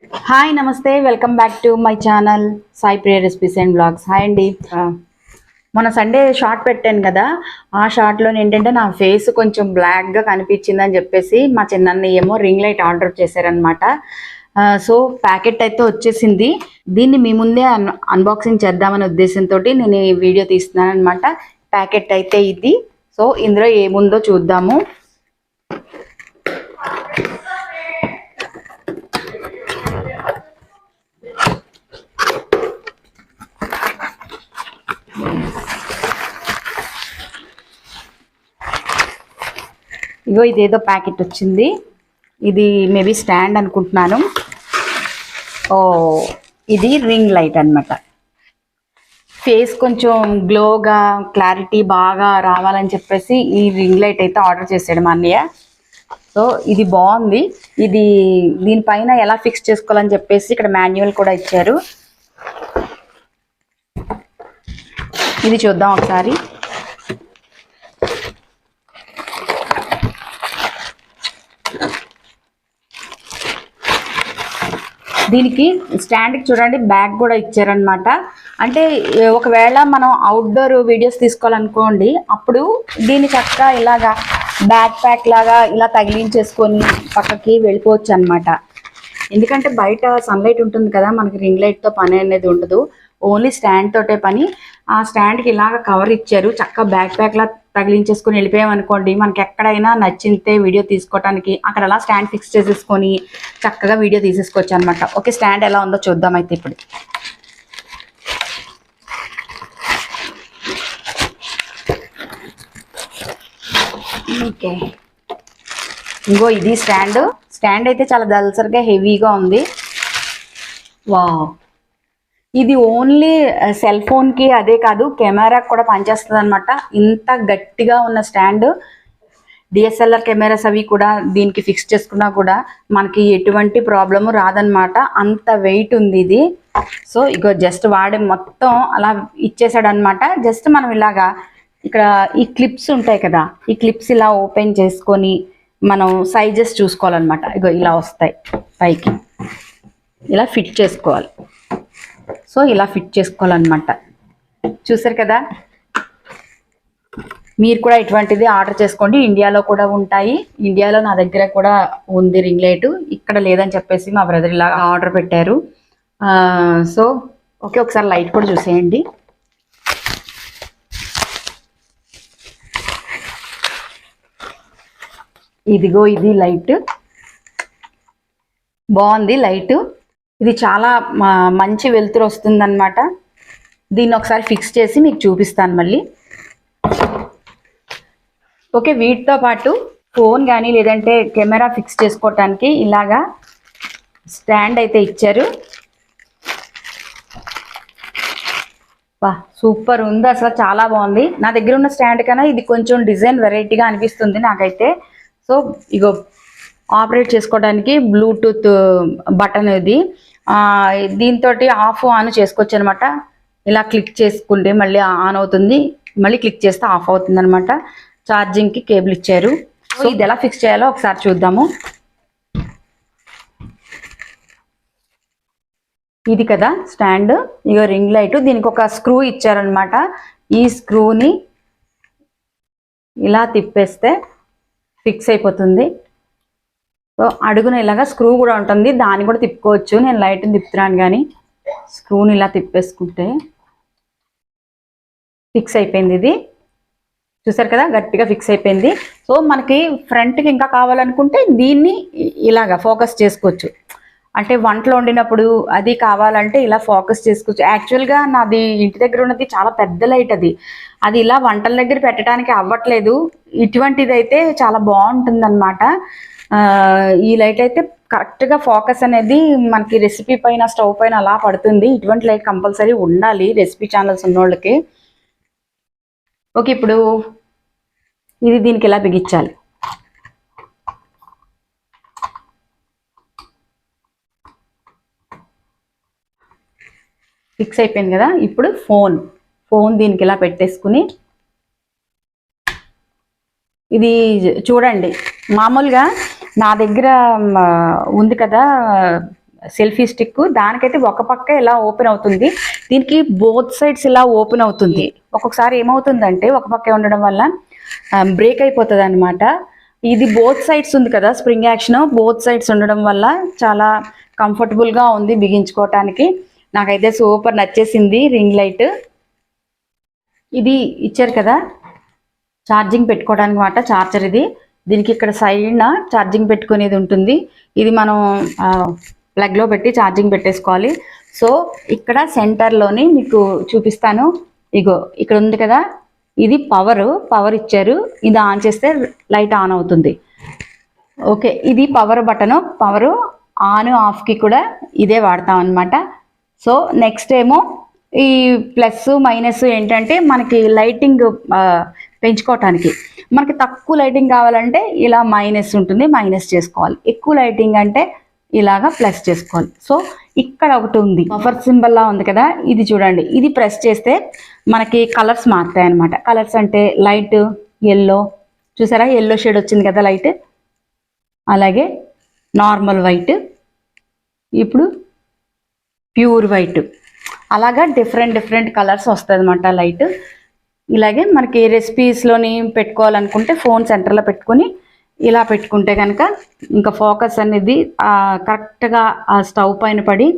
Hi namaste welcome back to my channel Sai Priya recipes and blogs. Hi అండి. మొన్న Sunday short పెట్టాను కదా, ఆ షార్ట్లో ఏంటంటే నా ఫేస్ కొంచెం బ్లాక్గా కనిపించిందని చెప్పేసి మా చిన్నన్న ఏమో రింగ్ లైట్ ఆర్డర్ చేశారనమాట. సో ప్యాకెట్ అయితే వచ్చేసింది. దీన్ని మీ ముందే అన్బాక్సింగ్ చేద్దామనే ఉద్దేశంతో నేను ఈ వీడియో తీస్తున్నాను అనమాట. ప్యాకెట్ అయితే ఇది. సో ఇందులో ఏముందో చూద్దాము. ఇగో ఇదేదో ప్యాకెట్ వచ్చింది. ఇది మేబీ స్టాండ్ అనుకుంటున్నాను. ఓ ఇది రింగ్ లైట్ అనమాట. ఫేస్ కొంచెం గ్లోగా క్లారిటీ బాగా రావాలని చెప్పేసి ఈ రింగ్ లైట్ అయితే ఆర్డర్ చేసాడు మా అన్నయ్య. సో ఇది బాగుంది. ఇది దీనిపైన ఎలా ఫిక్స్ చేసుకోవాలని చెప్పేసి ఇక్కడ మాన్యువల్ కూడా ఇచ్చారు. ఇది చూద్దాం ఒకసారి. దీనికి స్టాండ్కి చూడండి బ్యాగ్ కూడా ఇచ్చారనమాట. అంటే ఒకవేళ మనం అవుట్డోర్ వీడియోస్ తీసుకోవాలనుకోండి, అప్పుడు దీని చక్కగా ఇలాగా బ్యాక్ ప్యాక్ లాగా ఇలా తగిలించేసుకొని పక్కకి వెళ్ళిపోవచ్చు అనమాట. ఎందుకంటే బయట సన్లైట్ ఉంటుంది కదా, మనకి రింగ్ లైట్తో పని అనేది ఉండదు, ఓన్లీ స్టాండ్ తోటే పని. ఆ స్టాండ్కి ఇలాగ కవర్ ఇచ్చారు, చక్కగా బ్యాక్ ప్యాక్లా తగిలించేసుకొని వెళ్ళిపోయాం అనుకోండి, మనకి ఎక్కడైనా నచ్చితే వీడియో తీసుకోవడానికి అక్కడ అలా స్టాండ్ ఫిక్స్ చేసేసుకొని చక్కగా వీడియో తీసేసుకోవచ్చు అనమాట. ఓకే, స్టాండ్ ఎలా ఉందో చూద్దాం అయితే ఇప్పుడు. ఓకే, ఇంకో ఇది స్టాండ్. స్టాండ్ అయితే చాలా దల్సర్గా హెవీగా ఉంది. వావ్, ఇది ఓన్లీ సెల్ ఫోన్కి అదే కాదు, కెమెరాకి కూడా పనిచేస్తుంది అనమాట. ఇంత గట్టిగా ఉన్న స్టాండ్. డిఎస్ఎల్ఆర్ కెమెరాస్ అవి కూడా దీనికి ఫిక్స్ చేసుకున్నా కూడా మనకి ఎటువంటి ప్రాబ్లము రాదనమాట, అంత వెయిట్ ఉంది ఇది. సో ఇగో జస్ట్ వాడే మొత్తం అలా ఇచ్చేసాడు అనమాట. జస్ట్ మనం ఇలాగా ఇక్కడ ఈ క్లిప్స్ ఉంటాయి కదా, ఈ క్లిప్స్ ఇలా ఓపెన్ చేసుకొని మనం సైజెస్ చూసుకోవాలన్నమాట. ఇగో ఇలా వస్తాయి పైకి, ఇలా ఫిట్ చేసుకోవాలి. సో ఇలా ఫిట్ చేసుకోవాలన్నమాట. చూసారు కదా, మీరు కూడా ఇటువంటిది ఆర్డర్ చేసుకోండి. ఇండియాలో కూడా ఉంటాయి. ఇండియాలో నా దగ్గర కూడా ఉంది రింగ్ లైట్, ఇక్కడ లేదని చెప్పేసి మా బ్రదర్ ఇలా ఆర్డర్ పెట్టారు. సో ఓకే, ఒకసారి లైట్ కూడా చూసేయండి. ఇదిగో ఇది లైట్, బాగుంది లైట్. ఇది చాలా మంచి వెలుతురు వస్తుందన్నమాట. దీన్ని ఒకసారి ఫిక్స్ చేసి మీకు చూపిస్తాను మళ్ళీ. ఓకే, వీటితో పాటు ఫోన్ కానీ లేదంటే కెమెరా ఫిక్స్ చేసుకోవటానికి ఇలాగా స్టాండ్ అయితే ఇచ్చారు. వా, సూపర్ ఉంది అసలు, చాలా బాగుంది. నా దగ్గర ఉన్న స్టాండ్ కన్నా ఇది కొంచెం డిజైన్ వెరైటీగా అనిపిస్తుంది నాకైతే. సో ఇగో ఆపరేట్ చేసుకోవడానికి బ్లూటూత్ బటన్ ఇది. దీంతో ఆఫ్ ఆన్ చేసుకోవచ్చు అనమాట. ఇలా క్లిక్ చేసుకుంటే మళ్ళీ ఆన్ అవుతుంది, మళ్ళీ క్లిక్ చేస్తే ఆఫ్ అవుతుంది అనమాట. ఛార్జింగ్కి కేబుల్ ఇచ్చారు. సో ఇది ఎలా ఫిక్స్ చేయాలో ఒకసారి చూద్దాము. ఇది కదా స్టాండ్, ఇగో రింగ్ లైట్. దీనికి ఒక స్క్రూ ఇచ్చారనమాట. ఈ స్క్రూని ఇలా తిప్పేస్తే ఫిక్స్ అయిపోతుంది. సో అడుగున ఇలాగా స్క్రూ కూడా ఉంటుంది, దాన్ని కూడా తిప్పుకోవచ్చు. నేను లైట్ని తిప్పుతున్నాను కానీ స్క్రూని ఇలా తిప్పేసుకుంటే ఫిక్స్ అయిపోయింది. ఇది చూసారు కదా, గట్టిగా ఫిక్స్ అయిపోయింది. సో మనకి ఫ్రంట్కి ఇంకా కావాలనుకుంటే దీన్ని ఇలాగా ఫోకస్ చేసుకోవచ్చు. అంటే వంటలో వండినప్పుడు అది కావాలంటే ఇలా ఫోకస్ చేసుకోవచ్చు. యాక్చువల్గా నాది ఇంటి దగ్గర ఉన్నది చాలా పెద్ద లైట్, అది ఇలా వంటల దగ్గర పెట్టడానికి అవ్వట్లేదు. ఇటువంటిది అయితే చాలా బాగుంటుంది అనమాట. ఈ లైట్ అయితే కరెక్ట్గా ఫోకస్ అనేది మనకి రెసిపీ పైన, స్టవ్ పైన అలా పడుతుంది. ఇటువంటి లైట్ కంపల్సరీ ఉండాలి రెసిపీ ఛానల్స్ ఉన్నోళ్ళకి. ఓకే, ఇప్పుడు ఇది దీనికి ఎలా బిగించాలి. ఫిక్స్ అయిపోయింది కదా. ఇప్పుడు ఫోన్ దీనికి ఇలా పెట్టేసుకుని, ఇది చూడండి మామూలుగా నా దగ్గర ఉంది కదా సెల్ఫీ స్టిక్, దానికైతే ఒక పక్క ఇలా ఓపెన్ అవుతుంది, దీనికి బోత్ సైడ్స్ ఇలా ఓపెన్ అవుతుంది. ఒక్కొక్కసారి ఏమవుతుందంటే ఒక పక్క ఉండడం వల్ల బ్రేక్ అయిపోతుంది అనమాట. ఇది బోత్ సైడ్స్ ఉంది కదా స్ప్రింగ్ యాక్షన్, బోత్ సైడ్స్ ఉండడం వల్ల చాలా కంఫర్టబుల్గా ఉంది బిగించుకోవటానికి. నాకైతే సూపర్ నచ్చేసింది రింగ్ లైట్. ఇది ఇచ్చారు కదా ఛార్జింగ్ పెట్టుకోవడానికి అన్నమాట, చార్జర్ ఇది. దీనికి ఇక్కడ సైడ్న ఛార్జింగ్ పెట్టుకునేది ఉంటుంది, ఇది మనం ప్లగ్లో పెట్టి ఛార్జింగ్ పెట్టేసుకోవాలి. సో ఇక్కడ సెంటర్లోని మీకు చూపిస్తాను, ఇగో ఇక్కడ ఉంది కదా, ఇది పవర్ ఇచ్చారు, ఇది ఆన్ చేస్తే లైట్ ఆన్ అవుతుంది. ఓకే, ఇది పవర్ బటను, పవరు ఆన్ ఆఫ్కి కూడా ఇదే వాడతాం అనమాట. సో నెక్స్ట్ ఏమో ఈ ప్లస్ మైనస్ ఏంటంటే మనకి లైటింగ్ పెంచుకోవటానికి, మనకి తక్కువ లైటింగ్ కావాలంటే ఇలా మైనస్ ఉంటుంది, మైనస్ చేసుకోవాలి. ఎక్కువ లైటింగ్ అంటే ఇలాగా ప్లస్ చేసుకోవాలి. సో ఇక్కడ ఒకటి ఉంది బఫర్ సింబల్ లా ఉంది కదా, ఇది చూడండి, ఇది ప్రెస్ చేస్తే మనకి కలర్స్ మారుతాయి అనమాట. కలర్స్ అంటే లైట్ ఎల్లో, చూసారా ఎల్లో షేడ్ వచ్చింది కదా లైట్, అలాగే నార్మల్ వైట్, ఇప్పుడు ప్యూర్ వైట్, అలాగా డిఫరెంట్ కలర్స్ వస్తుంది అనమాట లైట్. ఇలాగే మనకి రెసిపీస్లోని పెట్టుకోవాలనుకుంటే ఫోన్ సెంటర్లో పెట్టుకొని ఇలా పెట్టుకుంటే కనుక ఇంకా ఫోకస్ అనేది కరెక్ట్గా ఆ స్టవ్ పైన పడి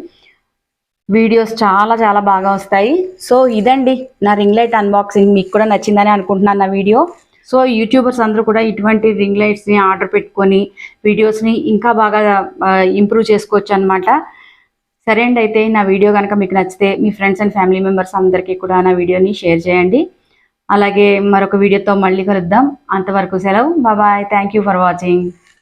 వీడియోస్ చాలా బాగా వస్తాయి. సో ఇదండి నా రింగ్ లైట్ అన్బాక్సింగ్, మీకు కూడా నచ్చిందని అనుకుంటున్నాను నా వీడియో. సో యూట్యూబర్స్ అందరూ కూడా ఇటువంటి రింగ్ లైట్స్ని ఆర్డర్ పెట్టుకొని వీడియోస్ని ఇంకా బాగా ఇంప్రూవ్ చేసుకోవచ్చు అనమాట. సరే అండి, అయితే నా వీడియో కనుక మీకు నచ్చితే మీ ఫ్రెండ్స్ అండ్ ఫ్యామిలీ మెంబర్స్ అందరికీ కూడా నా వీడియోని షేర్ చేయండి. అలాగే మరొక వీడియోతో మళ్ళీ కలుద్దాం. అంతవరకు సెలవు, bye. Thank you for watching.